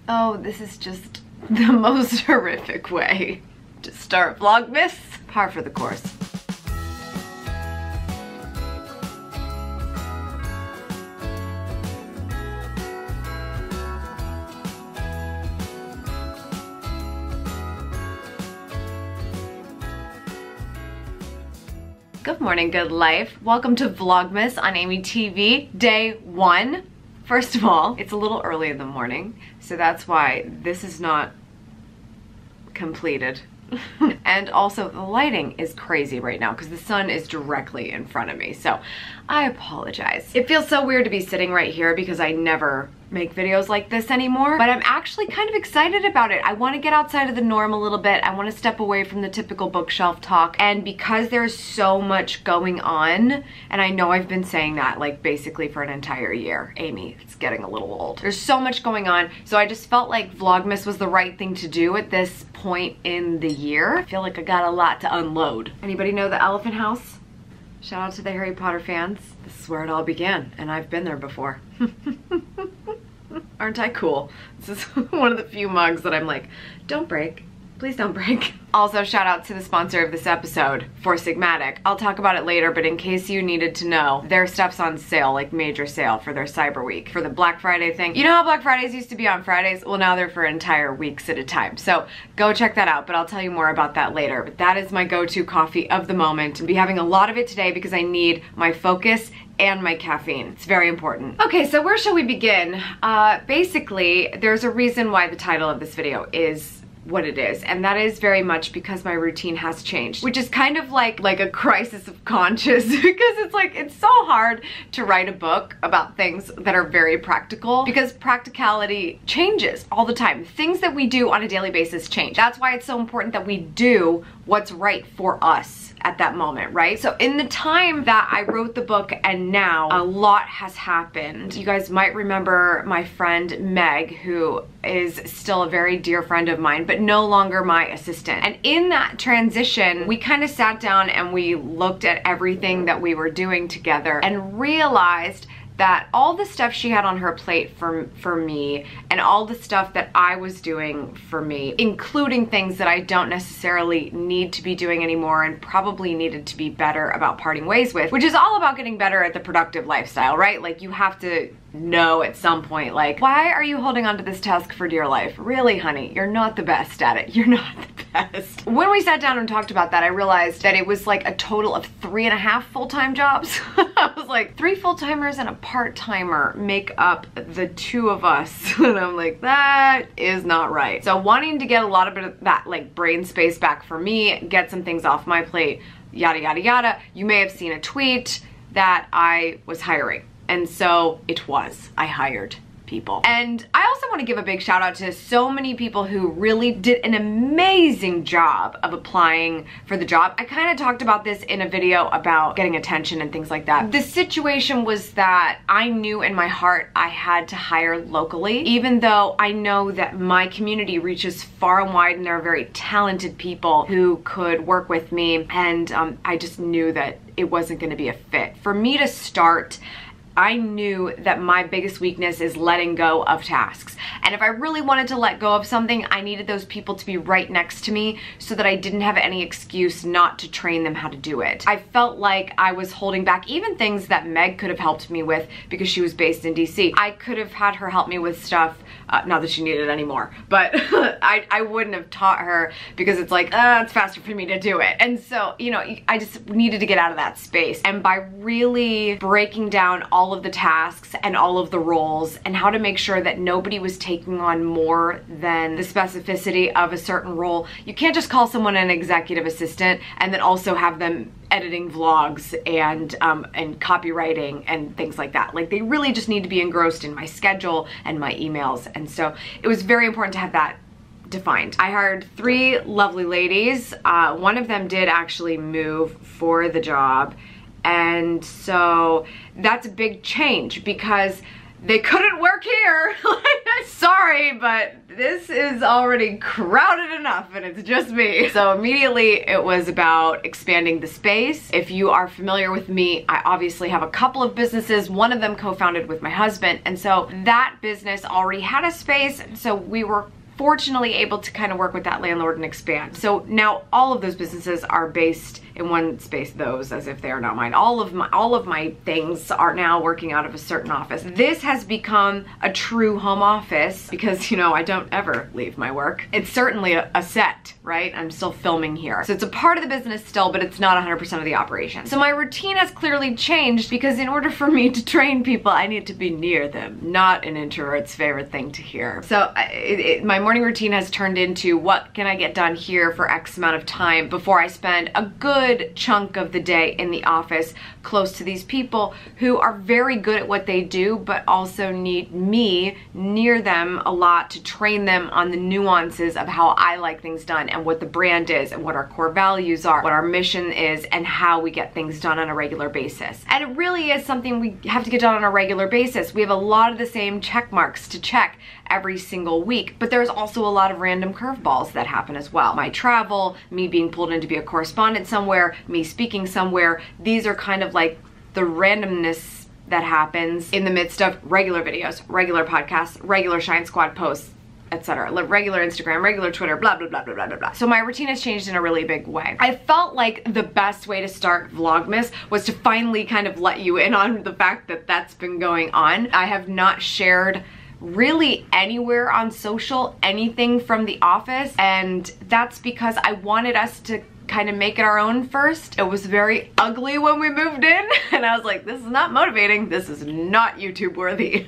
Oh, this is just the most horrific way to start Vlogmas. Par for the course. Good morning, good life. Welcome to Vlogmas on AmyTV, day 1. First of all, it's a little early in the morning, so that's why this is not completed. And also, the lighting is crazy right now because the sun is directly in front of me, so I apologize. It feels so weird to be sitting right here because I never make videos like this anymore, but I'm actually kind of excited about it. I want to get outside of the norm a little bit. I want to step away from the typical bookshelf talk, and because there's so much going on, and I know I've been saying that like basically for an entire year, Amy, it's getting a little old. There's so much going on, so I just felt like Vlogmas was the right thing to do at this point in the year. I feel like I got a lot to unload. Anybody know the Elephant House? Shout out to the Harry Potter fans. This is where it all began, and I've been there before. Aren't I cool? This is one of the few mugs that I'm like, don't break. Please don't break. Also, shout out to the sponsor of this episode, For Sigmatic. I'll talk about it later, but in case you needed to know, their stuff's on sale, like major sale for their Cyber Week, for the Black Friday thing. You know how Black Fridays used to be on Fridays? Well, now they're for entire weeks at a time. So go check that out, but I'll tell you more about that later. But that is my go-to coffee of the moment. I'll be having a lot of it today because I need my focus and my caffeine. It's very important. Okay, so where shall we begin? Basically, there's a reason why the title of this video is what it is, and that is very much because my routine has changed, which is kind of like a crisis of conscience because it's like, it's so hard to write a book about things that are very practical because practicality changes all the time. Things that we do on a daily basis change. That's why it's so important that we do what's right for us at that moment, right? So in the time that I wrote the book and now, a lot has happened. You guys might remember my friend Meg, who is still a very dear friend of mine, but no longer my assistant. And in that transition, we kind of sat down and we looked at everything that we were doing together and realized that all the stuff she had on her plate for me and all the stuff that I was doing for me, including things that I don't necessarily need to be doing anymore and probably needed to be better about parting ways with, which is all about getting better at the productive lifestyle, right? Like, you have to know at some point, like, why are you holding on to this task for dear life? Really, honey, you're not the best at it. You're not the best. When we sat down and talked about that, I realized that it was like a total of 3.5 full-time jobs. I was like, 3 full-timers and a part-timer make up the 2 of us. And I'm like, that is not right. So wanting to get a lot of bit of that like brain space back for me, get some things off my plate, yada, yada, yada. You may have seen a tweet that I was hiring. And so I hired people. And I also want to give a big shout out to so many people who really did an amazing job of applying for the job. I kind of talked about this in a video about getting attention and things like that. The situation was that I knew in my heart I had to hire locally, even though I know that my community reaches far and wide and there are very talented people who could work with me, and I just knew that it wasn't going to be a fit. For me to start, I knew that my biggest weakness is letting go of tasks. And if I really wanted to let go of something, I needed those people to be right next to me so that I didn't have any excuse not to train them how to do it. I felt like I was holding back even things that Meg could have helped me with because she was based in DC. I could have had her help me with stuff, not that she needed it anymore, but I wouldn't have taught her because it's like, it's faster for me to do it. And so, you know, I just needed to get out of that space. And by really breaking down all of the tasks and all of the roles and how to make sure that nobody was taking on more than the specificity of a certain role. You can't just call someone an executive assistant and then also have them editing vlogs and copywriting and things like that. Like, they really just need to be engrossed in my schedule and my emails. And so it was very important to have that defined. I hired 3 lovely ladies. One of them did actually move for the job. And so that's a big change because they couldn't work here. Sorry, but this is already crowded enough and it's just me. So immediately it was about expanding the space. If you are familiar with me, I obviously have a couple of businesses, one of them co-founded with my husband, and so that business already had a space, so we were fortunately able to kind of work with that landlord and expand. So now all of those businesses are based in one space, those as if they are not mine. All of my things are now working out of a certain office. This has become a true home office because, you know, I don't ever leave my work. It's certainly a set, right? I'm still filming here. So it's a part of the business still, but it's not 100% of the operation. So my routine has clearly changed because in order for me to train people, I need to be near them. Not an introvert's favorite thing to hear. So my morning routine has turned into what can I get done here for X amount of time before I spend a good chunk of the day in the office close to these people who are very good at what they do but also need me near them a lot to train them on the nuances of how I like things done and what the brand is and what our core values are, what our mission is, and how we get things done on a regular basis. And it really is something we have to get done on a regular basis. We have a lot of the same check marks to check every single week, but there's also a lot of random curveballs that happen as well. My travel, me being pulled in to be a correspondent somewhere, me speaking somewhere, these are kind of like the randomness that happens in the midst of regular videos, regular podcasts, regular Shine Squad posts, etc. Regular Instagram, regular Twitter, blah, blah, blah, blah, blah, blah, blah. So my routine has changed in a really big way. I felt like the best way to start Vlogmas was to finally kind of let you in on the fact that that's been going on. I have not shared really anywhere on social anything from the office, and that's because I wanted us to kind of make it our own first. It was very ugly when we moved in and I was like, this is not motivating, this is not YouTube worthy.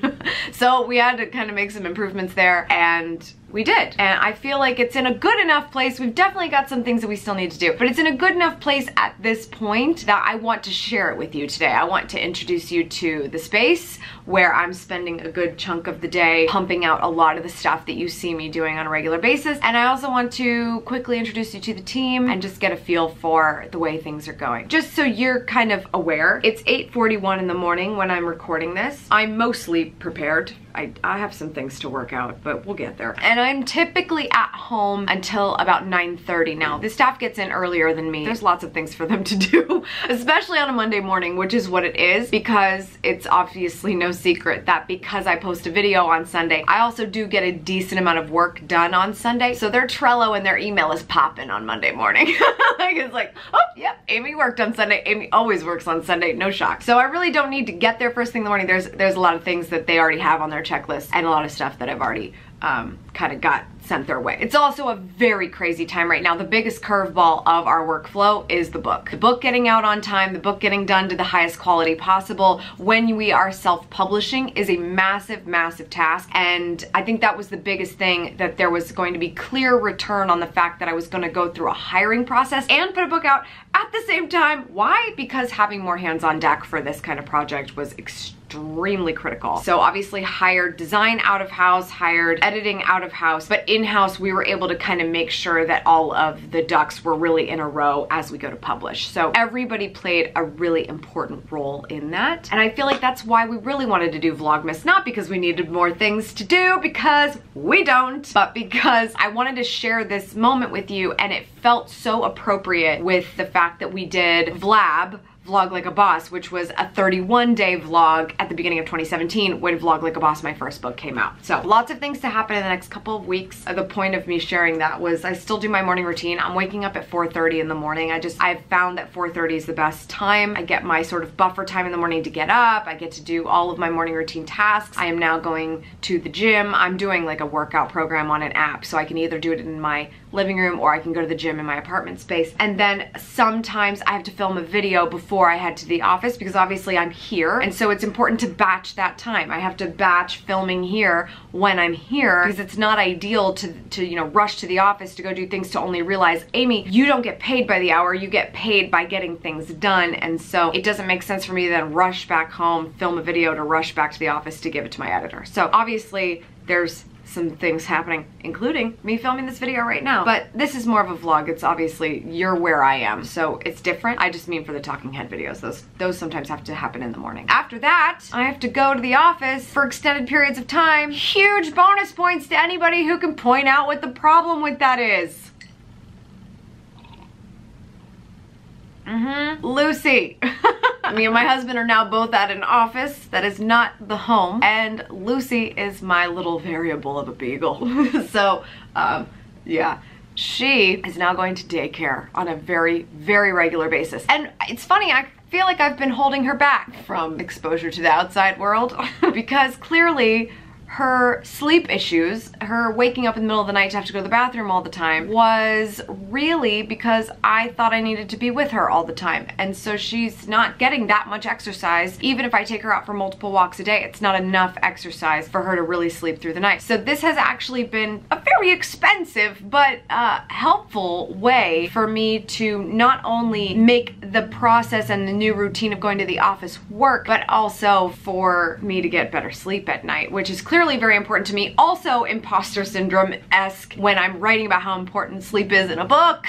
So we had to kind of make some improvements there, and we did. And I feel like it's in a good enough place. We've definitely got some things that we still need to do, but it's in a good enough place at this point that I want to share it with you today. I want to introduce you to the space where I'm spending a good chunk of the day pumping out a lot of the stuff that you see me doing on a regular basis. And I also want to quickly introduce you to the team and just get a feel for the way things are going. Just so you're kind of aware, it's 8:41 in the morning when I'm recording this. I'm mostly prepared. I have some things to work out, but we'll get there. And I'm typically at home until about 9:30 now. The staff gets in earlier than me. There's lots of things for them to do, especially on a Monday morning, which is what it is, because it's obviously no secret that because I post a video on Sunday, I also do get a decent amount of work done on Sunday. So their Trello and their email is popping on Monday morning. Like, it's like, oh, yep, Amy worked on Sunday. Amy always works on Sunday, no shock. So I really don't need to get there first thing in the morning. There's a lot of things that they already have on their checklist and a lot of stuff that I've already kind of got sent their way. It's also a very crazy time right now. The biggest curveball of our workflow is the book. The book getting out on time, the book getting done to the highest quality possible when we are self-publishing is a massive, massive task. And I think that was the biggest thing, that there was going to be clear return on the fact that I was going to go through a hiring process and put a book out at the same time. Why? Because having more hands on deck for this kind of project was extremely critical. So obviously hired design out of house, hired editing out of house, but in-house we were able to kind of make sure that all of the ducks were really in a row as we go to publish. So everybody played a really important role in that. And I feel like that's why we really wanted to do Vlogmas, not because we needed more things to do, because we don't, but because I wanted to share this moment with you, and it felt so appropriate with the fact that we did Vlog Like a Boss, which was a 31-day vlog at the beginning of 2017 when Vlog Like a Boss, my first book, came out. So lots of things to happen in the next couple of weeks. The point of me sharing that was I still do my morning routine. I'm waking up at 4:30 in the morning. I've found that 4:30 is the best time. I get my sort of buffer time in the morning to get up. I get to do all of my morning routine tasks. I am now going to the gym. I'm doing like a workout program on an app, so I can either do it in my living room or I can go to the gym in my apartment space. And then sometimes I have to film a video before I head to the office, because obviously I'm here, and so it's important to batch that time. I have to batch filming here when I'm here, because it's not ideal to you know, rush to the office to go do things to only realize, Amy, you don't get paid by the hour, you get paid by getting things done. And so it doesn't make sense for me to then rush back home, film a video to rush back to the office to give it to my editor. So obviously there's some things happening, including me filming this video right now. But this is more of a vlog. It's obviously, you're where I am, so it's different. I just mean for the talking head videos. Those sometimes have to happen in the morning. After that, I have to go to the office for extended periods of time. Huge bonus points to anybody who can point out what the problem with that is. Lucy. Me and my husband are now both at an office that is not the home, and Lucy is my little variable of a beagle. So, yeah. She is now going to daycare on a very, very regular basis. And it's funny, I feel like I've been holding her back from exposure to the outside world because clearly her sleep issues, her waking up in the middle of the night to have to go to the bathroom all the time, was really because I thought I needed to be with her all the time. And so she's not getting that much exercise. Even if I take her out for multiple walks a day, it's not enough exercise for her to really sleep through the night. So this has actually been a very expensive but helpful way for me to not only make the process and the new routine of going to the office work, but also for me to get better sleep at night, which is clearly very important to me. Also imposter syndrome-esque when I'm writing about how important sleep is in a book,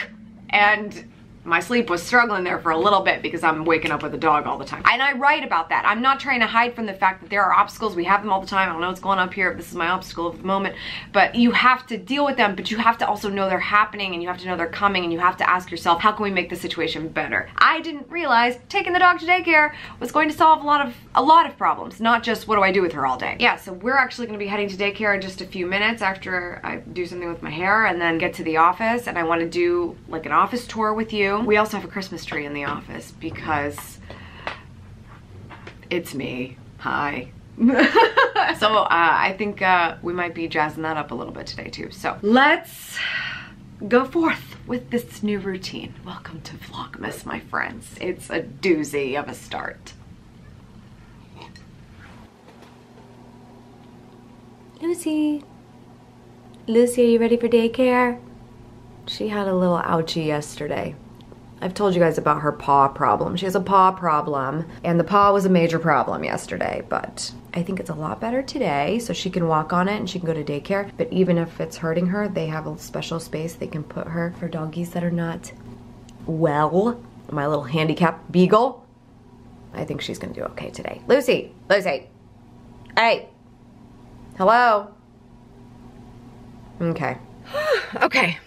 and my sleep was struggling there for a little bit because I'm waking up with a dog all the time. And I write about that. I'm not trying to hide from the fact that there are obstacles. We have them all the time. I don't know what's going up here. This is my obstacle of the moment. But you have to deal with them, but you have to also know they're happening, and you have to know they're coming, and you have to ask yourself, how can we make the situation better? I didn't realize taking the dog to daycare was going to solve a lot of problems, not just what do I do with her all day. Yeah, so we're actually gonna be heading to daycare in just a few minutes after I do something with my hair and then get to the office, and I wanna do like an office tour with you. We also have a Christmas tree in the office because it's me. Hi. So I think we might be jazzing that up a little bit today too. So let's go forth with this new routine. Welcome to Vlogmas, my friends. It's a doozy of a start. Lucy. Lucy, are you ready for daycare? She had a little ouchie yesterday. I've told you guys about her paw problem. She has a paw problem, and the paw was a major problem yesterday, but I think it's a lot better today, so she can walk on it and she can go to daycare. But even if it's hurting her, they have a special space they can put her for doggies that are not well. My little handicap beagle. I think she's gonna do okay today. Lucy, Lucy, hey, hello? Okay. Okay.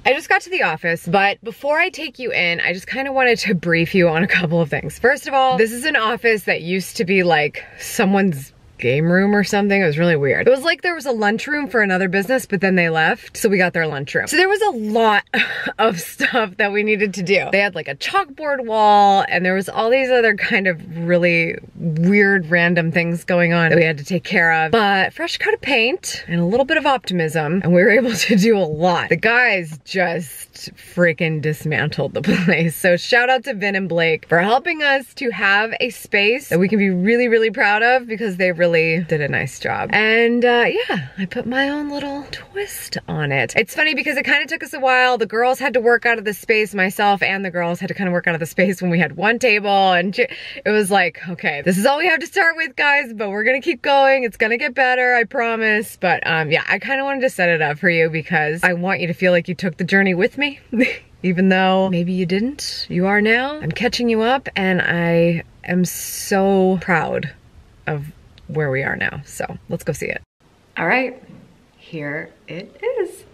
I just got to the office, but before I take you in, I just kind of wanted to brief you on a couple of things. First of all, this is an office that used to be like someone's game room or something. It was really weird. It was like there was a lunchroom for another business, but then they left, so we got their lunchroom. So there was a lot of stuff that we needed to do. They had like a chalkboard wall, and there was all these other kind of really weird random things going on that we had to take care of. But fresh coat of paint and a little bit of optimism, and we were able to do a lot. The guys just freaking dismantled the place. So shout out to Vin and Blake for helping us to have a space that we can be really, really proud of, because they really did a nice job. And yeah, I put my own little twist on it. It's funny because it kind of took us a while. The girls had to work out of the space, myself and the girls had to kind of work out of the space when we had one table, and it was like, okay, this is all we have to start with, guys, but we're gonna keep going. It's gonna get better, I promise. But yeah, I kind of wanted to set it up for you because I want you to feel like you took the journey with me. Even though maybe you didn't, you are now. I'm catching you up, and I am so proud of where we are now. So let's go see it. All right, here it is.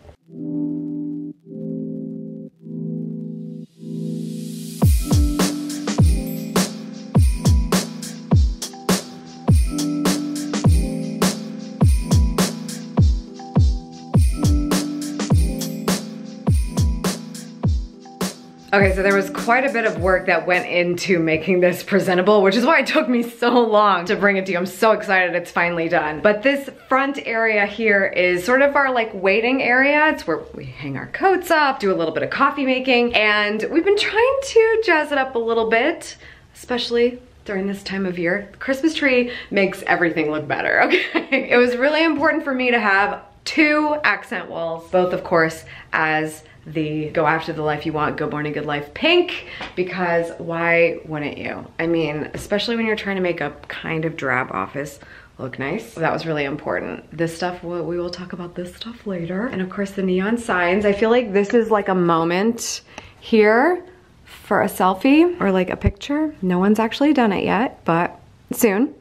Okay, so there was quite a bit of work that went into making this presentable, which is why it took me so long to bring it to you. I'm so excited it's finally done. But this front area here is sort of our like waiting area. It's where we hang our coats up, do a little bit of coffee making, and we've been trying to jazz it up a little bit, especially during this time of year. The Christmas tree makes everything look better, okay? It was really important for me to have 2 accent walls, both of course as the Go After the Life You Want, Go Born a Good Life pink, because why wouldn't you? I mean, especially when you're trying to make a kind of drab office look nice. That was really important. This stuff, we will talk about this stuff later. And of course the neon signs. I feel like this is like a moment here for a selfie or like a picture. No one's actually done it yet, but soon.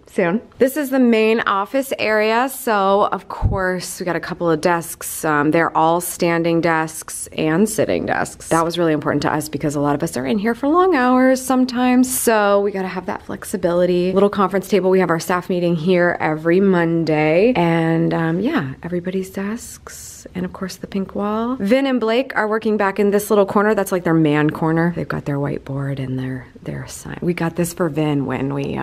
This is the main office area, so of course we got a couple of desks. They're all standing desks and sitting desks. That was really important to us because a lot of us are in here for long hours sometimes, so we gotta have that flexibility. Little conference table. We have our staff meeting here every Monday, and yeah, everybody's desks, and of course the pink wall. Vin and Blake are working back in this little corner. That's like their man corner. They've got their whiteboard and their sign. We got this for Vin when we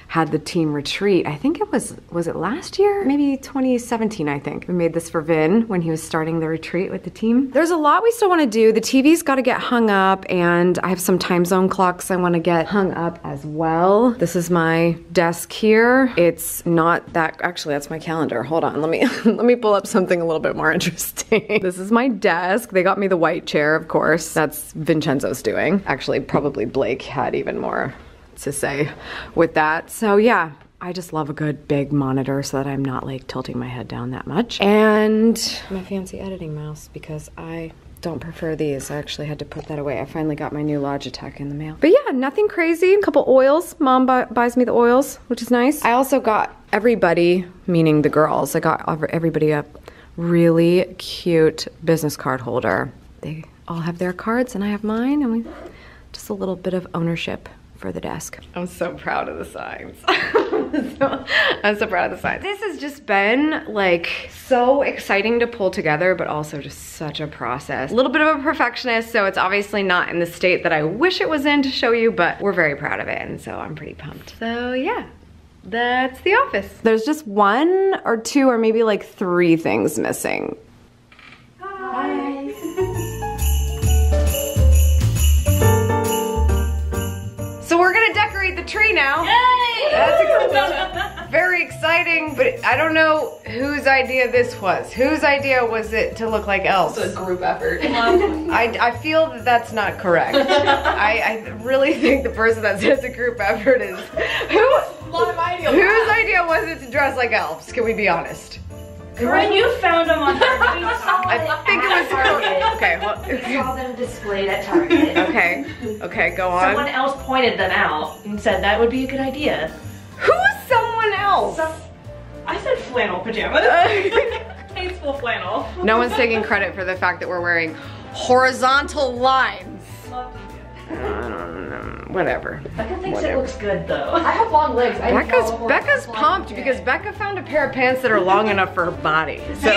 had the team retreat. I think it was it last year? Maybe 2017, I think. We made this for Vin when he was starting the retreat with the team. There's a lot we still want to do. The TV's got to get hung up, and I have some time zone clocks I want to get hung up as well. This is my desk here. It's not that, actually that's my calendar. Hold on, let me pull up something a little bit more interesting. This is my desk. They got me the white chair, of course. That's Vincenzo's doing. Actually, probably Blake had even more to say with that. So yeah, I just love a good big monitor so that I'm not like tilting my head down that much. And my fancy editing mouse, because I don't prefer these. I actually had to put that away. I finally got my new Logitech in the mail. But yeah, nothing crazy. A couple oils. Mom buys me the oils, which is nice. I also got everybody, meaning the girls, I got everybody a really cute business card holder. They all have their cards and I have mine, and we just a little bit of ownership for the desk. I'm so proud of the signs. I'm so proud of the signs. This has just been like so exciting to pull together, but also just such a process. A little bit of a perfectionist, so it's obviously not in the state that I wish it was in to show you, but we're very proud of it, and so I'm pretty pumped. So yeah, that's the office. There's just one or two or maybe like 3 things missing. Hi. So we're gonna decorate the tree now. Yay! That's very exciting, but I don't know whose idea this was. Whose idea was it to look like elves? It's a group effort. I feel that that's not correct. I really think the person that says a group effort is whose idea was it to dress like elves? Can we be honest? Corinne, you found them on Target. I think it was Target. Okay, well, I saw them displayed at Target. Okay, go on. Someone else pointed them out and said that would be a good idea. Who's someone else? I said flannel pajamas. Tasteful flannel. No one's taking credit for the fact that we're wearing horizontal lines. I don't know. Whatever. Becca thinks it looks good though. I have long legs. Becca's pumped because Becca found a pair of pants that are long enough for her body. So,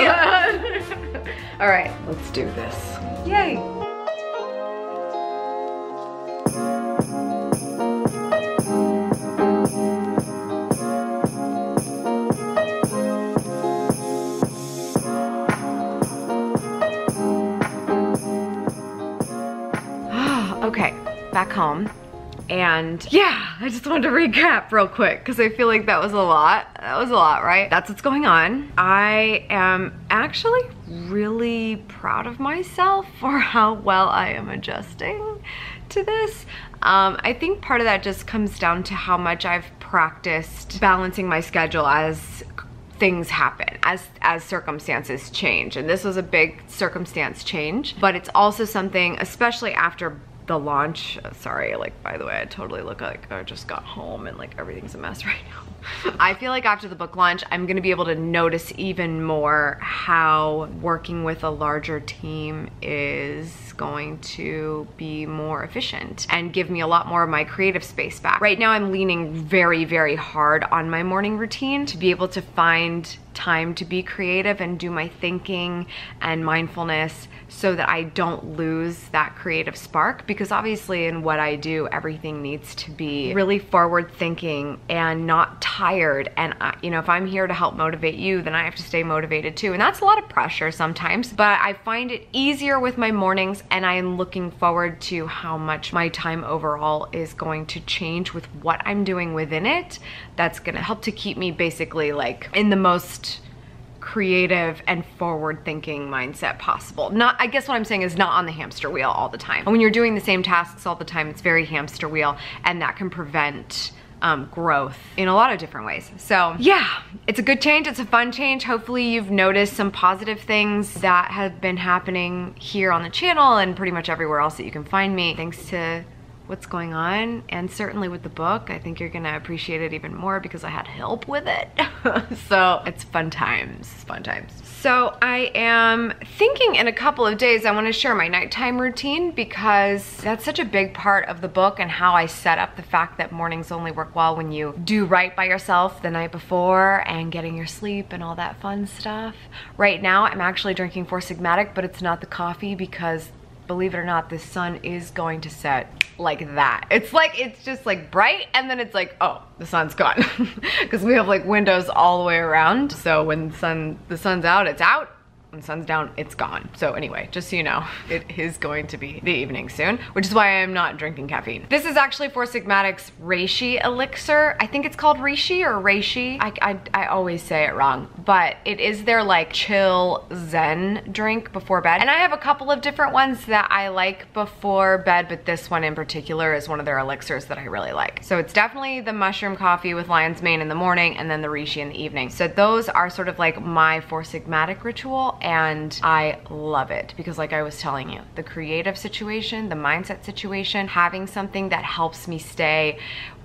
all right, let's do this. Yay. Okay, back home. And yeah, I just wanted to recap real quick because I feel like that was a lot. That was a lot, right? That's what's going on. I am actually really proud of myself for how well I am adjusting to this. I think part of that just comes down to how much I've practiced balancing my schedule as things happen, as circumstances change. And this was a big circumstance change, but it's also something, especially after the launch. Sorry, like, by the way, I totally look like I just got home and like everything's a mess right now. I feel like after the book launch, I'm gonna be able to notice even more how working with a larger team is going to be more efficient and give me a lot more of my creative space back. Right now, I'm leaning very, very hard on my morning routine to be able to find time to be creative and do my thinking and mindfulness so that I don't lose that creative spark, because obviously in what I do, everything needs to be really forward thinking and not tired. And you know, if I'm here to help motivate you, then I have to stay motivated too. And that's a lot of pressure sometimes, but I find it easier with my mornings, and I am looking forward to how much my time overall is going to change with what I'm doing within it. That's gonna help to keep me basically like in the most creative and forward-thinking mindset possible. Not, I guess what I'm saying is not on the hamster wheel all the time. And when you're doing the same tasks all the time, it's very hamster wheel, and that can prevent growth in a lot of different ways. So yeah, it's a good change. It's a fun change. Hopefully you've noticed some positive things that have been happening here on the channel and pretty much everywhere else that you can find me, thanks to what's going on, and certainly with the book. I think you're gonna appreciate it even more because I had help with it. So it's fun times, fun times. So I am thinking in a couple of days I want to share my nighttime routine, because that's such a big part of the book and how I set up the fact that mornings only work well when you do right by yourself the night before and getting your sleep and all that fun stuff. Right now I'm actually drinking Four Sigmatic, but it's not the coffee because, believe it or not, the sun is going to set like that. It's like, it's just like bright and then it's like, oh, the sun's gone. Because we have like windows all the way around. So when the sun's out, it's out. When the sun's down, it's gone. So anyway, just so you know, it is going to be the evening soon, which is why I'm not drinking caffeine. This is actually Four Sigmatic's Reishi elixir. I think it's called Reishi or Reishi. I always say it wrong, but it is their like chill Zen drink before bed. And I have a couple of different ones that I like before bed, but this one in particular is one of their elixirs that I really like. So it's definitely the mushroom coffee with lion's mane in the morning and then the Reishi in the evening. So those are sort of like my Four Sigmatic ritual. And I love it because, like I was telling you, the creative situation, the mindset situation, having something that helps me stay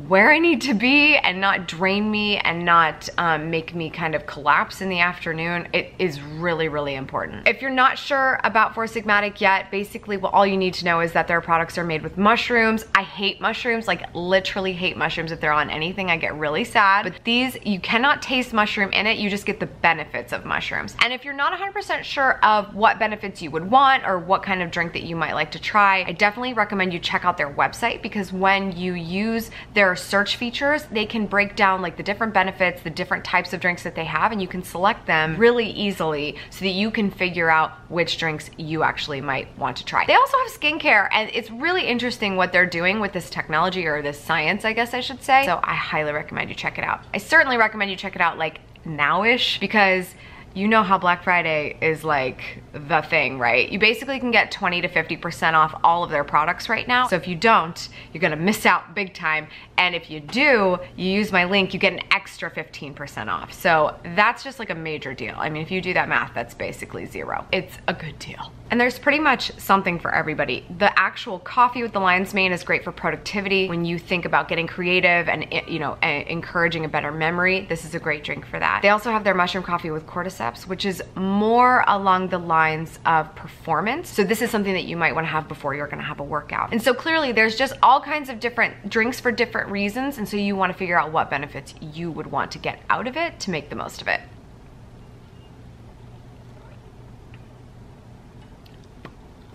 where I need to be and not drain me and not make me kind of collapse in the afternoon, it is really, really important. If you're not sure about Four Sigmatic yet, basically what all you need to know is that their products are made with mushrooms. I hate mushrooms, like literally hate mushrooms. If they're on anything, I get really sad. But these, you cannot taste mushroom in it, you just get the benefits of mushrooms. And if you're not 100% sure of what benefits you would want or what kind of drink that you might like to try, I definitely recommend you check out their website, because when you use their search features, they can break down like the different benefits, the different types of drinks that they have, and you can select them really easily so that you can figure out which drinks you actually might want to try. They also have skincare, and it's really interesting what they're doing with this technology, or this science, I guess I should say. So I highly recommend you check it out. I certainly recommend you check it out like now-ish, because you know how Black Friday is like the thing, right? You basically can get 20 to 50% off all of their products right now. So if you don't, you're gonna miss out big time. And if you do, you use my link, you get an extra 15% off. So that's just like a major deal. I mean, if you do that math, that's basically zero. It's a good deal. And there's pretty much something for everybody. The actual coffee with the lion's mane is great for productivity. When you think about getting creative and, you know, encouraging a better memory, this is a great drink for that. They also have their mushroom coffee with Cordyceps, which is more along the lines of performance. So this is something that you might want to have before you're gonna have a workout. And so clearly there's just all kinds of different drinks for different reasons. And so you want to figure out what benefits you would want to get out of it to make the most of it.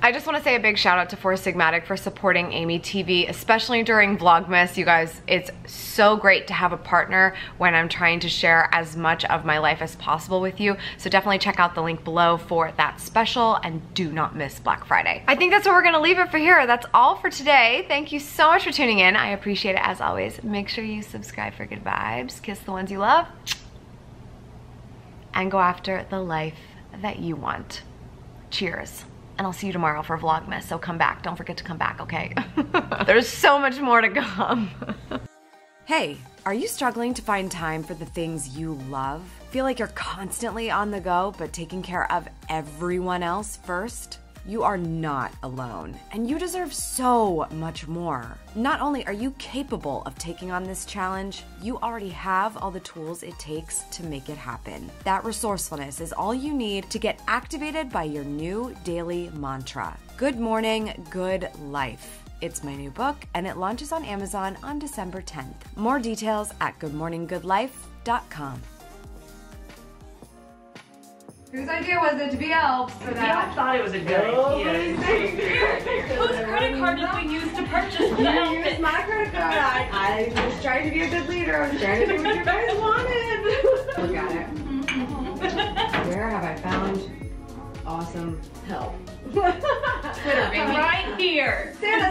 I just want to say a big shout out to Four Sigmatic for supporting AmyTV, especially during Vlogmas. You guys, it's so great to have a partner when I'm trying to share as much of my life as possible with you. So definitely check out the link below for that special, and do not miss Black Friday. I think that's where we're gonna leave it for here. That's all for today. Thank you so much for tuning in. I appreciate it as always. Make sure you subscribe for good vibes, kiss the ones you love, and go after the life that you want. Cheers. And I'll see you tomorrow for Vlogmas, so come back. Don't forget to come back, okay? There's so much more to come. Hey, are you struggling to find time for the things you love? Feel like you're constantly on the go, but taking care of everyone else first? You are not alone, and you deserve so much more. Not only are you capable of taking on this challenge, you already have all the tools it takes to make it happen. That resourcefulness is all you need to get activated by your new daily mantra. Good morning, good life. It's my new book, and it launches on Amazon on December 10th. More details at goodmorninggoodlife.com. Whose idea was it to be elves for that? We all thought it was a good idea. Whose credit card did we use to purchase the outfit? You used my credit card. I was trying to be a good leader. I was trying to do what you guys wanted. Look at it. Where have I found awesome help? Twitter, baby. Right here. Santa